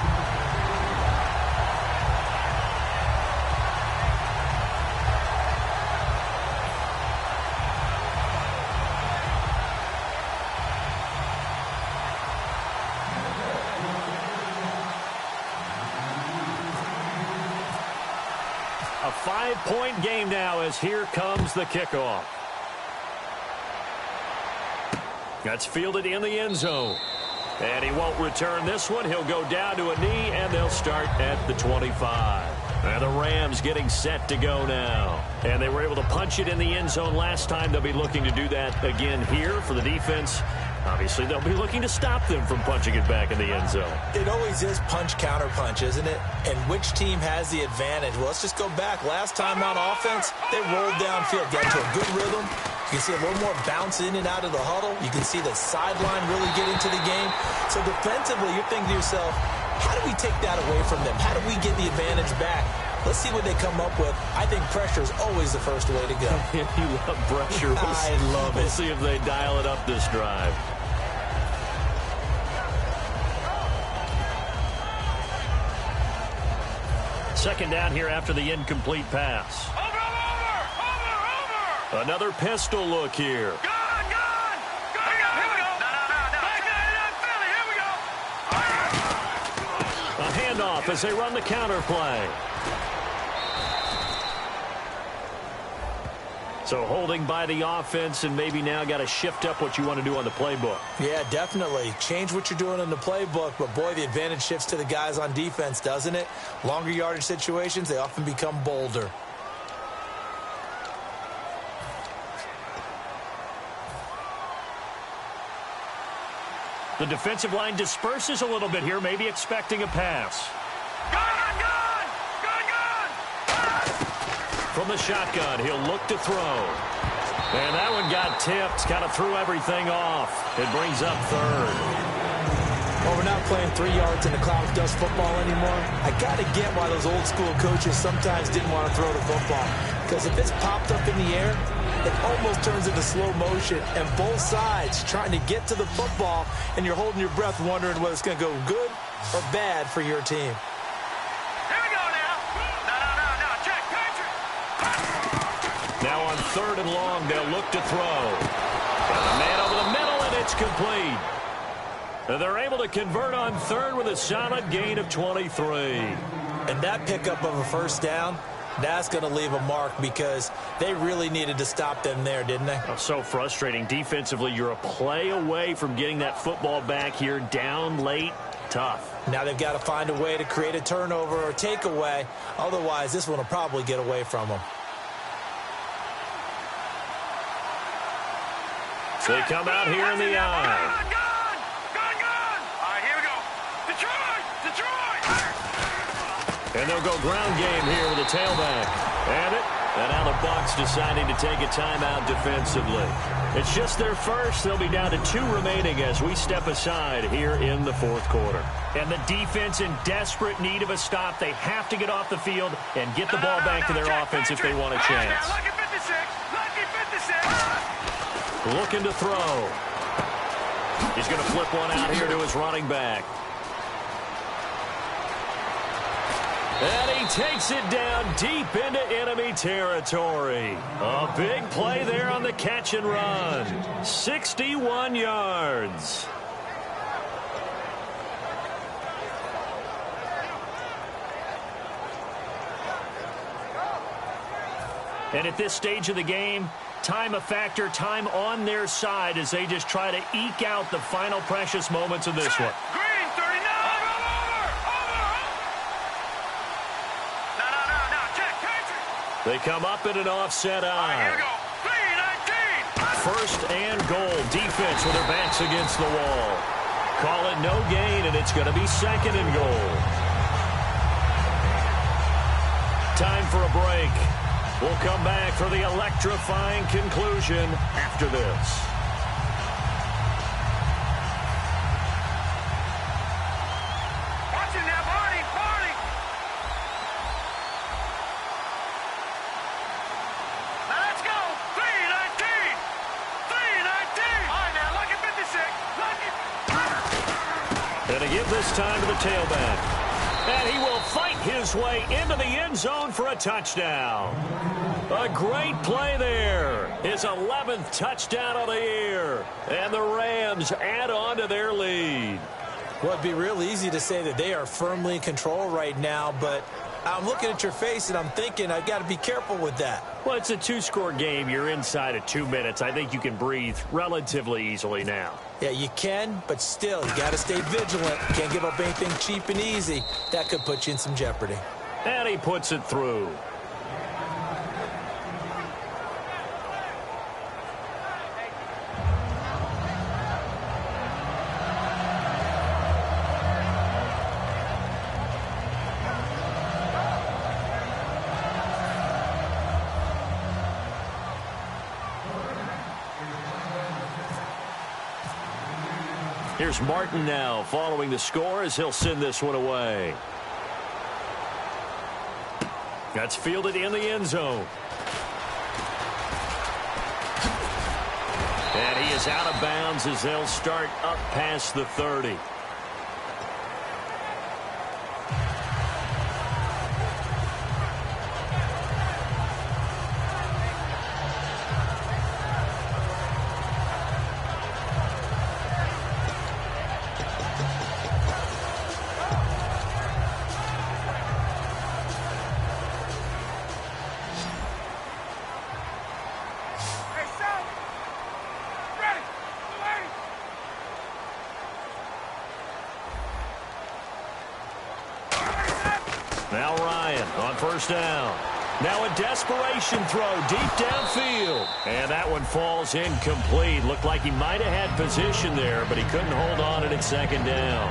A 5-point game now as here comes the kickoff. That's fielded in the end zone. And he won't return this one. He'll go down to a knee, and they'll start at the 25. And the Rams getting set to go now. And they were able to punch it in the end zone last time. They'll be looking to do that again here for the defense. Obviously, they'll be looking to stop them from punching it back in the end zone. It always is punch-counter-punch, isn't it? And which team has the advantage? Well, let's just go back. Last time on offense, they rolled downfield, got to a good rhythm. You can see a little more bounce in and out of the huddle. You can see the sideline really get into the game. So defensively, you're thinking to yourself, how do we take that away from them? How do we get the advantage back? Let's see what they come up with. I think pressure is always the first way to go. You love pressure. I love it. We'll see if they dial it up this drive. Second down here after the incomplete pass. Over. Another pistol look here. Gun. Here we go. No. Philly, here we go. A handoff as they run the counter play. So holding by the offense, and maybe now got to shift up what you want to do on the playbook. Yeah, definitely. Change what you're doing in the playbook, but boy, the advantage shifts to the guys on defense, doesn't it? Longer yardage situations, they often become bolder. The defensive line disperses a little bit here, maybe expecting a pass. Gun. From the shotgun, he'll look to throw. And that one got tipped, kind of threw everything off. It brings up third. Well, we're not playing 3 yards in the cloud of dust football anymore. I got to get why those old school coaches sometimes didn't want to throw the football. Because if it's popped up in the air, it almost turns into slow motion. And both sides trying to get to the football, and you're holding your breath wondering whether it's going to go good or bad for your team. Now on 3rd and long, they'll look to throw. Got a man over the middle, and it's complete. And they're able to convert on 3rd with a solid gain of 23. And that pickup of a first down, that's going to leave a mark because they really needed to stop them there, didn't they? Oh, so frustrating. Defensively, you're a play away from getting that football back here down late. Tough. Now they've got to find a way to create a turnover or takeaway. Otherwise, this one will probably get away from them. They come out here in the eye. Gun. All right, here we go. Detroit. And they'll go ground game here with a tailback. And now the Bucs deciding to take a timeout defensively. It's just their first. They'll be down to 2 remaining as we step aside here in the 4th quarter. And the defense in desperate need of a stop. They have to get off the field and get the ball back to their offense if they want a chance. Lucky 56. Looking to throw. He's going to flip one out here to his running back. And he takes it down deep into enemy territory. A big play there on the catch and run. 61 yards. And at this stage of the game, time a factor, time on their side as they just try to eke out the final precious moments of this one. Green, 39. No. Check. They come up in an offset All right, here we eye. go. 3-19. First and goal. Defense with their backs against the wall. Call it no gain, and it's going to be second and goal. Time for a break. We'll come back for the electrifying conclusion after this. Watch it now, Barney. Now let's go. 3-19. All right, now, lucky 56. And to give this time to the tailback. And he will fight his way into the end zone for a touchdown. A great play there. His 11th touchdown of the year. And the Rams add on to their lead. Well, it'd be real easy to say that they are firmly in control right now, but I'm looking at your face and I'm thinking I've got to be careful with that. Well, it's a two-score game. You're inside of 2 minutes. I think you can breathe relatively easily now. Yeah, you can, but still, you got to stay vigilant. Can't give up anything cheap and easy. That could put you in some jeopardy. And he puts it through. Here's Martin now following the score as he'll send this one away. That's fielded in the end zone. And he is out of bounds as they'll start up past the 30. Now Ryan on first down. Now a desperation throw deep downfield. And that one falls incomplete. Looked like he might have had position there, but he couldn't hold on at second down.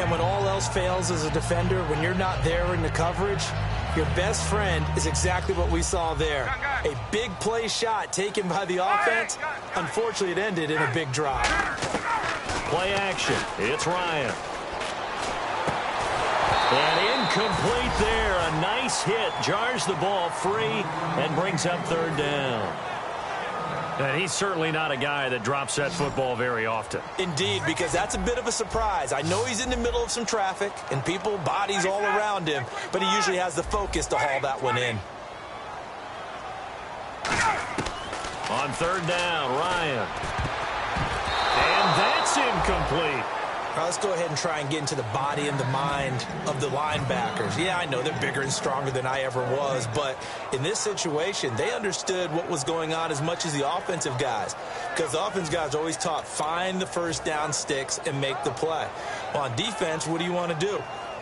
And when all else fails as a defender, when you're not there in the coverage, your best friend is exactly what we saw there. A big play shot taken by the offense. Unfortunately, it ended in a big drop. Play action. It's Ryan. And incomplete there. A nice hit. Jars the ball free and brings up third down. And he's certainly not a guy that drops that football very often. Indeed, because that's a bit of a surprise. I know he's in the middle of some traffic and people, bodies all around him, but he usually has the focus to haul that one in. On third down, Ryan. And that's incomplete. Now let's go ahead and try and get into the body and the mind of the linebackers. Yeah, I know they're bigger and stronger than I ever was, but in this situation, they understood what was going on as much as the offensive guys, because the offensive guys are always taught, find the first down sticks and make the play. Well, on defense, what do you want to do?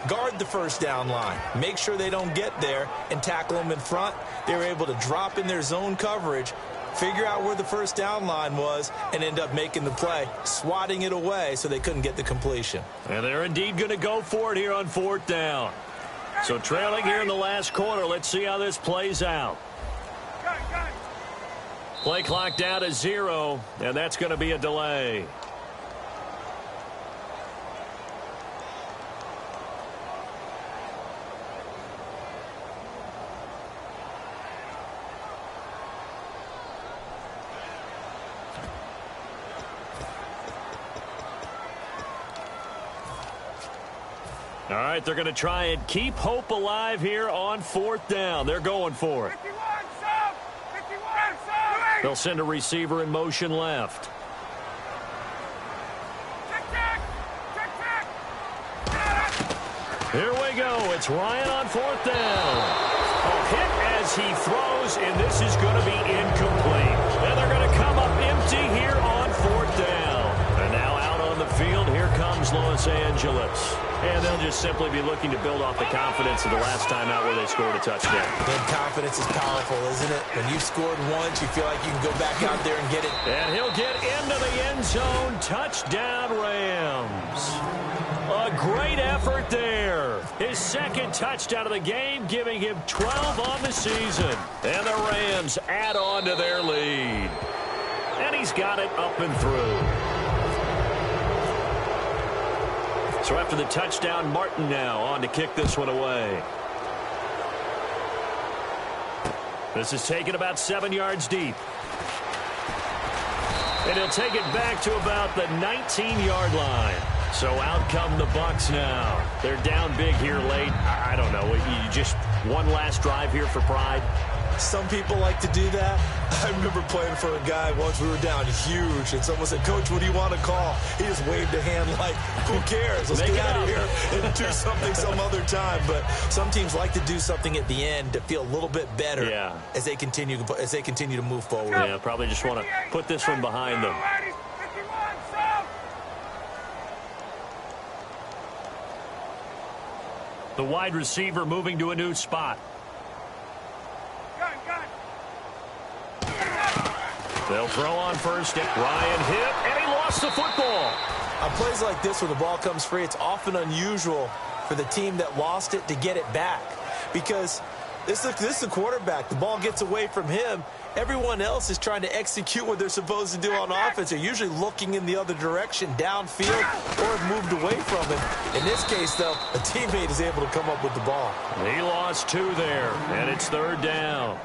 Guard the first down line. Make sure they don't get there and tackle them in front. They were able to drop in their zone coverage, figure out where the first down line was, and end up making the play, swatting it away so they couldn't get the completion. And they're indeed going to go for it here on fourth down. So trailing here in the last quarter, let's see how this plays out. Play clock down to 0, and that's going to be a delay. All right, they're going to try and keep hope alive here on fourth down. They're going for it. 51, sub! 51, sub! They'll send a receiver in motion left. Check! Here we go. It's Ryan on fourth down. A hit as as he throws, and this is going to be incomplete. And they're going to come up empty here on 4th down. And now out on the field, here comes Los Angeles. And they'll just simply be looking to build off the confidence of the last time out where they scored a touchdown. And confidence is powerful, isn't it? When you've scored once, you feel like you can go back out there and get it. And he'll get into the end zone. Touchdown, Rams. A great effort there. His second touchdown of the game, giving him 12 on the season. And the Rams add on to their lead. And he's got it up and through. So after the touchdown, Martin now on to kick this one away. This is taken about 7 yards deep. And he'll take it back to about the 19-yard line. So out come the Bucs now. They're down big here late. I don't know. You just one last drive here for pride. Some people like to do that. I remember playing for a guy once. We were down huge, and someone said, "Coach, what do you want to call?" He just waved a hand like, "Who cares? Let's get out of here and do something some other time." But some teams like to do something at the end to feel a little bit better as they continue to move forward. Yeah, probably just want to put this one behind them. The wide receiver moving to a new spot. They'll throw on first. Ryan hit, and he lost the football. On plays like this, when the ball comes free, it's often unusual for the team that lost it to get it back. Because this is the quarterback. The ball gets away from him. Everyone else is trying to execute what they're supposed to do on offense. They're usually looking in the other direction, downfield, or have moved away from him. In this case, though, a teammate is able to come up with the ball. He lost 2 there, and it's 3rd down.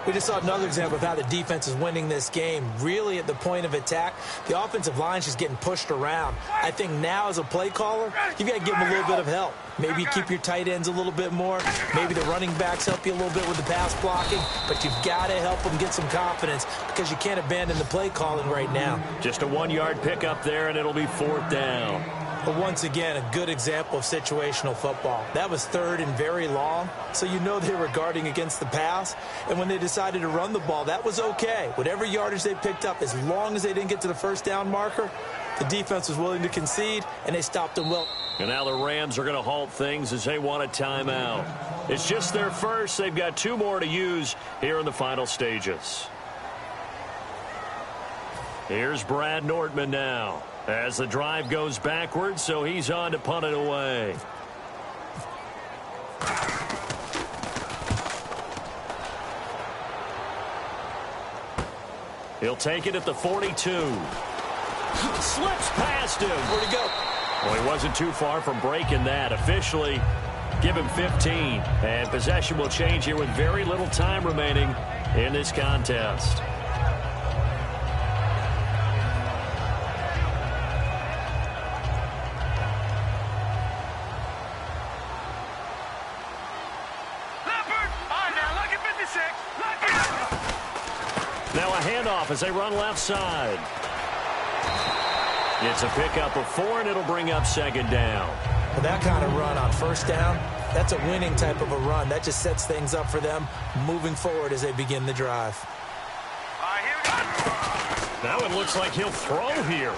We just saw another example of how the defense is winning this game. Really, at the point of attack, the offensive line is just getting pushed around. I think now, as a play caller, you've got to give them a little bit of help. Maybe keep your tight ends a little bit more. Maybe the running backs help you a little bit with the pass blocking. But you've got to help them get some confidence because you can't abandon the play calling right now. Just a 1-yard pickup there, and it'll be 4th down. But once again, a good example of situational football. That was 3rd and very long, so you know they were guarding against the pass. And when they decided to run the ball, that was okay. Whatever yardage they picked up, as long as they didn't get to the 1st down marker, the defense was willing to concede, and they stopped them well. And now the Rams are going to halt things as they want a timeout. It's just their first. They've got 2 more to use here in the final stages. Here's Brad Nordman now. As the drive goes backwards, so he's on to punt it away. He'll take it at the 42. Slips past him. Where'd he go? Well, he wasn't too far from breaking that. Officially, give him 15. And possession will change here with very little time remaining in this contest. Now a handoff as they run left side. It's a pickup of 4, and it'll bring up 2nd down. Well, that kind of run on 1st down, that's a winning type of a run. That just sets things up for them moving forward as they begin the drive. Now it looks like he'll throw here.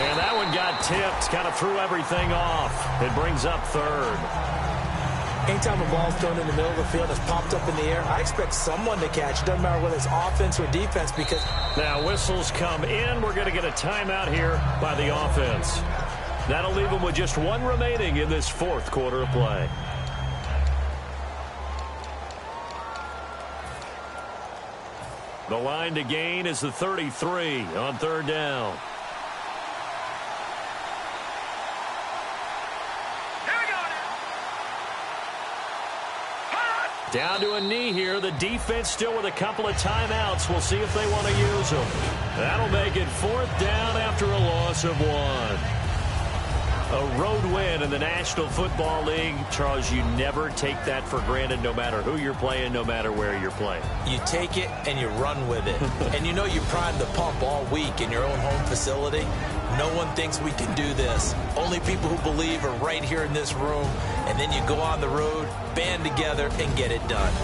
And that one got tipped, kind of threw everything off. It brings up 3rd. Anytime a ball's thrown in the middle of the field, it's popped up in the air, I expect someone to catch. It doesn't matter whether it's offense or defense because... Now whistles come in. We're going to get a timeout here by the offense. That'll leave them with just 1 remaining in this 4th quarter of play. The line to gain is the 33 on 3rd down. Down to a knee here. The defense still with a couple of timeouts. We'll see if they want to use them. That'll make it 4th down after a loss of 1. A road win in the National Football League. Charles, you never take that for granted, no matter who you're playing, no matter where you're playing. You take it and you run with it. And you know you primed the pump all week in your own home facility. No one thinks we can do this. Only people who believe are right here in this room. And then you go on the road, band together, and get it done.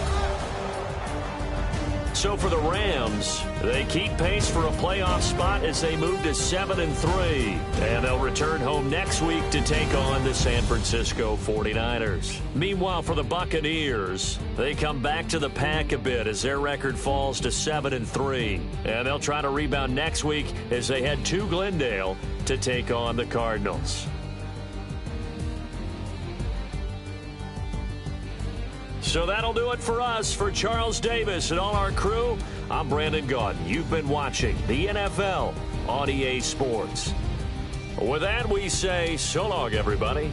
So for the Rams, they keep pace for a playoff spot as they move to 7-3. And they'll return home next week to take on the San Francisco 49ers. Meanwhile, for the Buccaneers, they come back to the pack a bit as their record falls to 7-3. And they'll try to rebound next week as they head to Glendale to take on the Cardinals. So that'll do it for us. For Charles Davis and all our crew, I'm Brandon Gaudin. You've been watching the NFL on EA Sports. With that, we say so long, everybody.